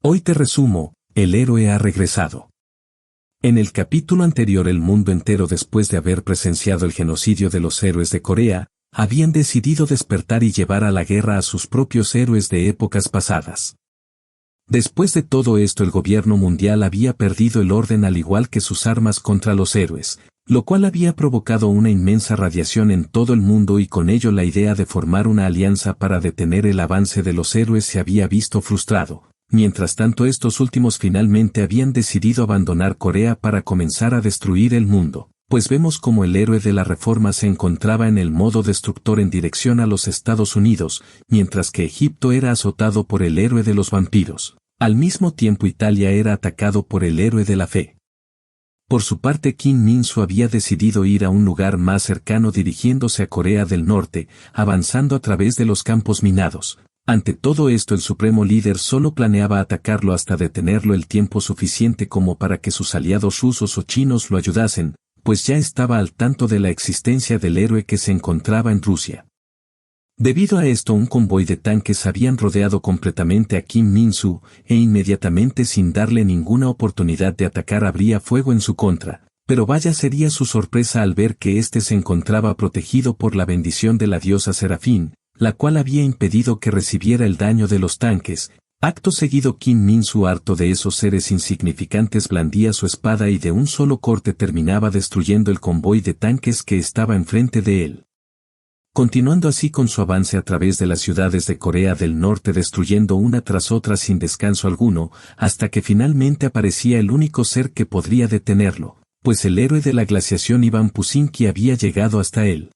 Hoy te resumo, el héroe ha regresado. En el capítulo anterior el mundo entero, después de haber presenciado el genocidio de los héroes de Corea, habían decidido despertar y llevar a la guerra a sus propios héroes de épocas pasadas. Después de todo esto el gobierno mundial había perdido el orden al igual que sus armas contra los héroes, lo cual había provocado una inmensa radiación en todo el mundo y con ello la idea de formar una alianza para detener el avance de los héroes se había visto frustrado. Mientras tanto estos últimos finalmente habían decidido abandonar Corea para comenzar a destruir el mundo, pues vemos como el héroe de la Reforma se encontraba en el modo destructor en dirección a los Estados Unidos, mientras que Egipto era azotado por el héroe de los vampiros. Al mismo tiempo Italia era atacado por el héroe de la fe. Por su parte Kim Min-soo había decidido ir a un lugar más cercano dirigiéndose a Corea del Norte, avanzando a través de los campos minados. Ante todo esto el supremo líder solo planeaba atacarlo hasta detenerlo el tiempo suficiente como para que sus aliados rusos o chinos lo ayudasen, pues ya estaba al tanto de la existencia del héroe que se encontraba en Rusia. Debido a esto un convoy de tanques habían rodeado completamente a Kim Min-soo, e inmediatamente sin darle ninguna oportunidad de atacar abría fuego en su contra, pero vaya sería su sorpresa al ver que éste se encontraba protegido por la bendición de la diosa Serafín, la cual había impedido que recibiera el daño de los tanques. Acto seguido Kim Min-soo, harto de esos seres insignificantes, blandía su espada y de un solo corte terminaba destruyendo el convoy de tanques que estaba enfrente de él. Continuando así con su avance a través de las ciudades de Corea del Norte destruyendo una tras otra sin descanso alguno, hasta que finalmente aparecía el único ser que podría detenerlo, pues el héroe de la glaciación Iván Pusinki había llegado hasta él.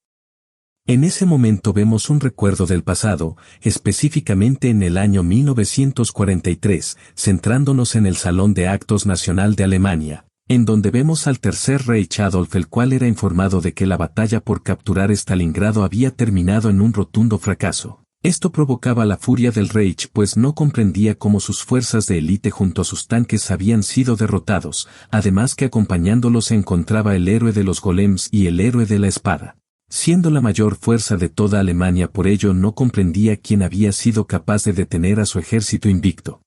En ese momento vemos un recuerdo del pasado, específicamente en el año 1943, centrándonos en el Salón de Actos Nacional de Alemania, en donde vemos al tercer Reich Adolf, el cual era informado de que la batalla por capturar Stalingrado había terminado en un rotundo fracaso. Esto provocaba la furia del Reich, pues no comprendía cómo sus fuerzas de élite junto a sus tanques habían sido derrotados, además que acompañándolos se encontraba el héroe de los golems y el héroe de la espada. Siendo la mayor fuerza de toda Alemania, por ello no comprendía quién había sido capaz de detener a su ejército invicto.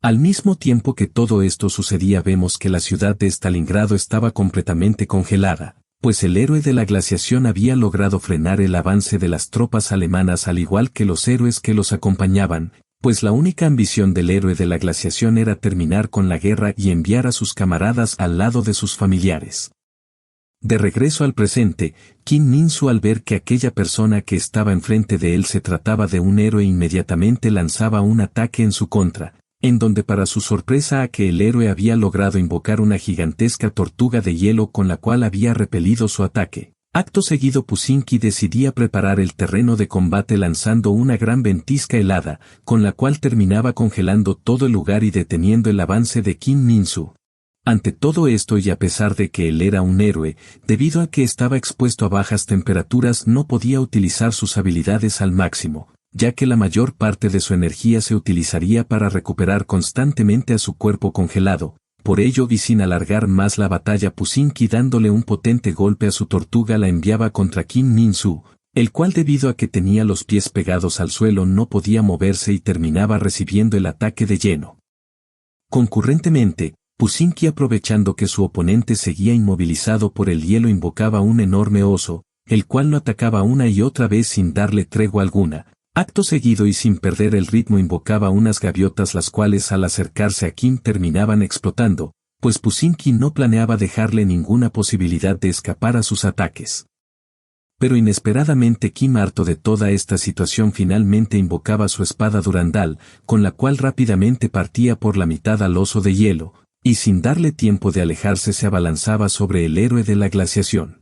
Al mismo tiempo que todo esto sucedía vemos que la ciudad de Stalingrado estaba completamente congelada, pues el héroe de la glaciación había logrado frenar el avance de las tropas alemanas al igual que los héroes que los acompañaban, pues la única ambición del héroe de la glaciación era terminar con la guerra y enviar a sus camaradas al lado de sus familiares. De regreso al presente, Kim Min-soo, al ver que aquella persona que estaba enfrente de él se trataba de un héroe, inmediatamente lanzaba un ataque en su contra, en donde para su sorpresa a que el héroe había logrado invocar una gigantesca tortuga de hielo con la cual había repelido su ataque. Acto seguido Pusinki decidía preparar el terreno de combate lanzando una gran ventisca helada, con la cual terminaba congelando todo el lugar y deteniendo el avance de Kim Min-soo. Ante todo esto y a pesar de que él era un héroe, debido a que estaba expuesto a bajas temperaturas no podía utilizar sus habilidades al máximo, ya que la mayor parte de su energía se utilizaría para recuperar constantemente a su cuerpo congelado. Por ello y sin alargar más la batalla, Pusinki, dándole un potente golpe a su tortuga, la enviaba contra Kim Min-soo, el cual debido a que tenía los pies pegados al suelo no podía moverse y terminaba recibiendo el ataque de lleno. Concurrentemente, Pusinki, aprovechando que su oponente seguía inmovilizado por el hielo, invocaba un enorme oso, el cual lo atacaba una y otra vez sin darle tregua alguna. Acto seguido y sin perder el ritmo invocaba unas gaviotas, las cuales al acercarse a Kim terminaban explotando, pues Pusinki no planeaba dejarle ninguna posibilidad de escapar a sus ataques. Pero inesperadamente Kim, harto de toda esta situación, finalmente invocaba su espada Durandal, con la cual rápidamente partía por la mitad al oso de hielo, y sin darle tiempo de alejarse se abalanzaba sobre el héroe de la glaciación.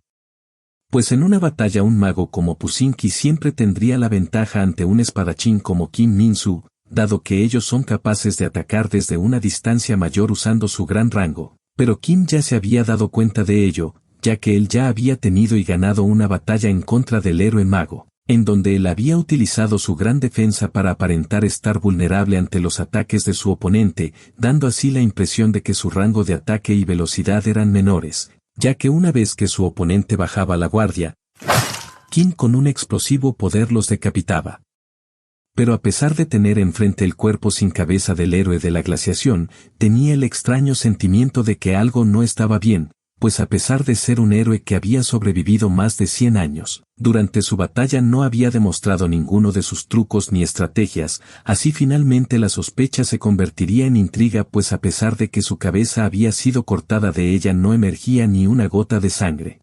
Pues en una batalla un mago como Pusinki siempre tendría la ventaja ante un espadachín como Kim Min-soo, dado que ellos son capaces de atacar desde una distancia mayor usando su gran rango, pero Kim ya se había dado cuenta de ello, ya que él ya había tenido y ganado una batalla en contra del héroe mago, en donde él había utilizado su gran defensa para aparentar estar vulnerable ante los ataques de su oponente, dando así la impresión de que su rango de ataque y velocidad eran menores, ya que una vez que su oponente bajaba la guardia, Kim con un explosivo poder los decapitaba. Pero a pesar de tener enfrente el cuerpo sin cabeza del héroe de la glaciación, tenía el extraño sentimiento de que algo no estaba bien, pues a pesar de ser un héroe que había sobrevivido más de 100 años, durante su batalla no había demostrado ninguno de sus trucos ni estrategias, así finalmente la sospecha se convertiría en intriga, pues a pesar de que su cabeza había sido cortada de ella no emergía ni una gota de sangre.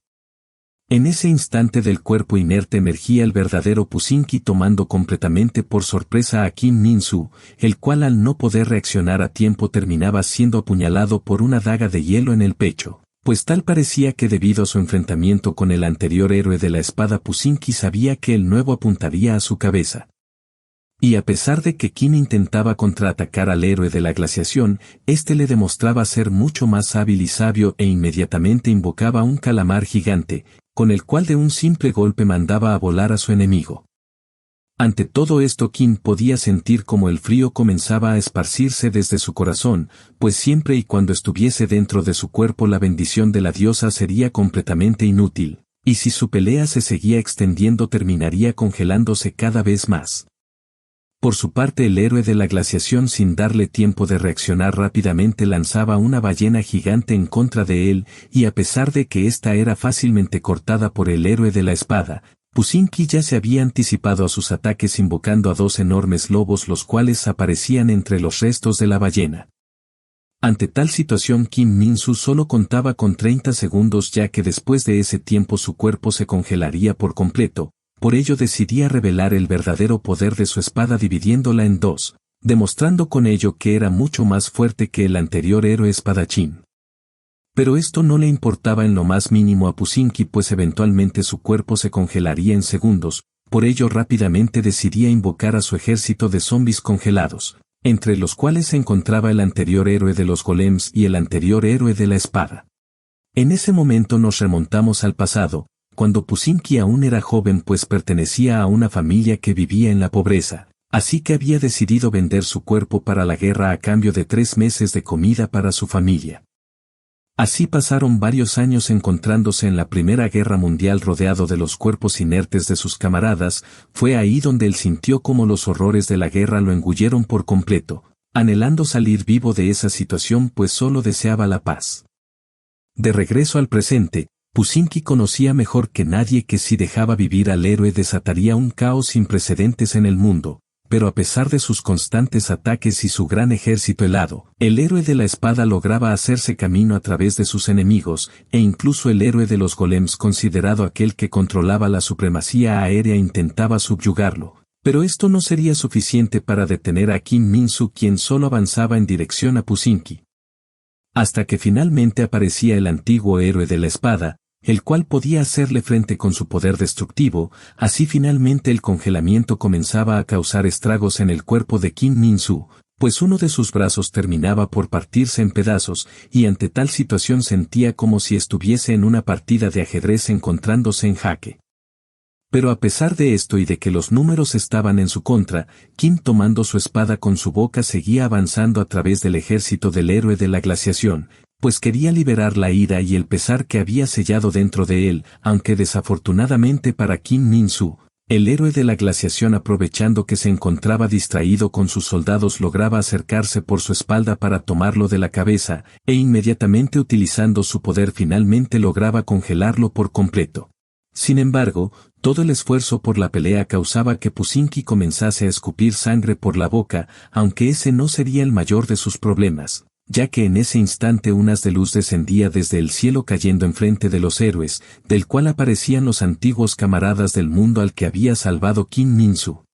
En ese instante del cuerpo inerte emergía el verdadero Pusinki, tomando completamente por sorpresa a Kim Min-soo, el cual al no poder reaccionar a tiempo terminaba siendo apuñalado por una daga de hielo en el pecho, pues tal parecía que debido a su enfrentamiento con el anterior héroe de la espada, Pusinki sabía que el nuevo apuntaría a su cabeza. Y a pesar de que Kim intentaba contraatacar al héroe de la glaciación, éste le demostraba ser mucho más hábil y sabio e inmediatamente invocaba un calamar gigante, con el cual de un simple golpe mandaba a volar a su enemigo. Ante todo esto, Kim podía sentir como el frío comenzaba a esparcirse desde su corazón, pues siempre y cuando estuviese dentro de su cuerpo la bendición de la diosa sería completamente inútil, y si su pelea se seguía extendiendo terminaría congelándose cada vez más. Por su parte, el héroe de la glaciación, sin darle tiempo de reaccionar, rápidamente lanzaba una ballena gigante en contra de él, y a pesar de que ésta era fácilmente cortada por el héroe de la espada, Pusinki ya se había anticipado a sus ataques invocando a 2 enormes lobos, los cuales aparecían entre los restos de la ballena. Ante tal situación, Kim Min-soo solo contaba con 30 segundos, ya que después de ese tiempo su cuerpo se congelaría por completo. Por ello decidía revelar el verdadero poder de su espada dividiéndola en 2, demostrando con ello que era mucho más fuerte que el anterior héroe espadachín. Pero esto no le importaba en lo más mínimo a Pusinki, pues eventualmente su cuerpo se congelaría en segundos, por ello rápidamente decidía invocar a su ejército de zombis congelados, entre los cuales se encontraba el anterior héroe de los golems y el anterior héroe de la espada. En ese momento nos remontamos al pasado, cuando Pusinki aún era joven, pues pertenecía a una familia que vivía en la pobreza, así que había decidido vender su cuerpo para la guerra a cambio de 3 meses de comida para su familia. Así pasaron varios años, encontrándose en la Primera Guerra Mundial rodeado de los cuerpos inertes de sus camaradas. Fue ahí donde él sintió cómo los horrores de la guerra lo engulleron por completo, anhelando salir vivo de esa situación, pues solo deseaba la paz. De regreso al presente, Pusinki conocía mejor que nadie que si dejaba vivir al héroe desataría un caos sin precedentes en el mundo, pero a pesar de sus constantes ataques y su gran ejército helado, el héroe de la espada lograba hacerse camino a través de sus enemigos, e incluso el héroe de los golems, considerado aquel que controlaba la supremacía aérea, intentaba subyugarlo. Pero esto no sería suficiente para detener a Kim Min-soo, quien solo avanzaba en dirección a Pusinki. Hasta que finalmente aparecía el antiguo héroe de la espada, el cual podía hacerle frente con su poder destructivo. Así finalmente el congelamiento comenzaba a causar estragos en el cuerpo de Kim Min-soo, pues uno de sus brazos terminaba por partirse en pedazos, y ante tal situación sentía como si estuviese en una partida de ajedrez encontrándose en jaque. Pero a pesar de esto y de que los números estaban en su contra, Kim, tomando su espada con su boca, seguía avanzando a través del ejército del héroe de la glaciación, pues quería liberar la ira y el pesar que había sellado dentro de él, aunque desafortunadamente para Kim Min-soo, el héroe de la glaciación, aprovechando que se encontraba distraído con sus soldados, lograba acercarse por su espalda para tomarlo de la cabeza, e inmediatamente utilizando su poder finalmente lograba congelarlo por completo. Sin embargo, todo el esfuerzo por la pelea causaba que Pusinki comenzase a escupir sangre por la boca, aunque ese no sería el mayor de sus problemas, ya que en ese instante un haz de luz descendía desde el cielo cayendo enfrente de los héroes, del cual aparecían los antiguos camaradas del mundo al que había salvado Kim Min-soo.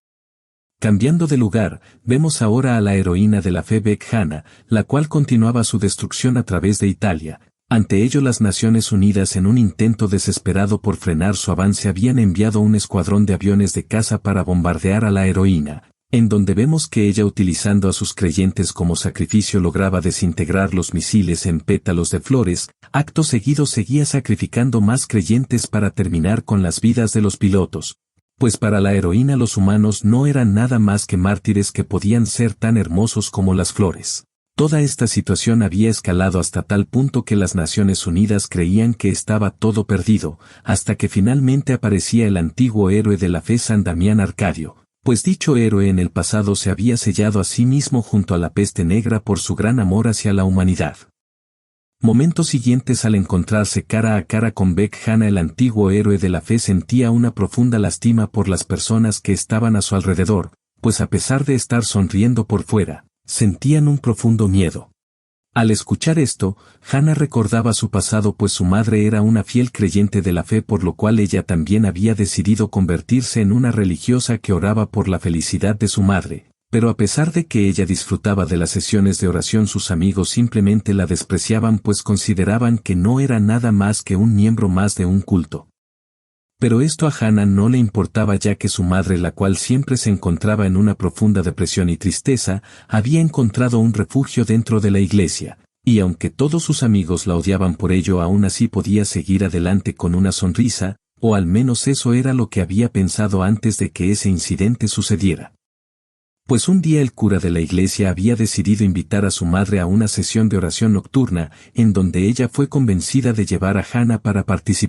Cambiando de lugar, vemos ahora a la heroína de la fe Baek Hana, la cual continuaba su destrucción a través de Italia. Ante ello, las Naciones Unidas, en un intento desesperado por frenar su avance, habían enviado un escuadrón de aviones de caza para bombardear a la heroína, en donde vemos que ella, utilizando a sus creyentes como sacrificio, lograba desintegrar los misiles en pétalos de flores. Acto seguido seguía sacrificando más creyentes para terminar con las vidas de los pilotos, pues para la heroína los humanos no eran nada más que mártires que podían ser tan hermosos como las flores. Toda esta situación había escalado hasta tal punto que las Naciones Unidas creían que estaba todo perdido, hasta que finalmente aparecía el antiguo héroe de la fe, San Damián Arcadio, pues dicho héroe en el pasado se había sellado a sí mismo junto a la peste negra por su gran amor hacia la humanidad. Momentos siguientes, al encontrarse cara a cara con Beck Hanna, el antiguo héroe de la fe sentía una profunda lástima por las personas que estaban a su alrededor, pues a pesar de estar sonriendo por fuera, sentían un profundo miedo. Al escuchar esto, Hanna recordaba su pasado, pues su madre era una fiel creyente de la fe, por lo cual ella también había decidido convertirse en una religiosa que oraba por la felicidad de su madre. Pero a pesar de que ella disfrutaba de las sesiones de oración, sus amigos simplemente la despreciaban, pues consideraban que no era nada más que un miembro más de un culto. Pero esto a Hanna no le importaba, ya que su madre, la cual siempre se encontraba en una profunda depresión y tristeza, había encontrado un refugio dentro de la iglesia, y aunque todos sus amigos la odiaban por ello, aún así podía seguir adelante con una sonrisa, o al menos eso era lo que había pensado antes de que ese incidente sucediera. Pues un día el cura de la iglesia había decidido invitar a su madre a una sesión de oración nocturna, en donde ella fue convencida de llevar a Hanna para participar.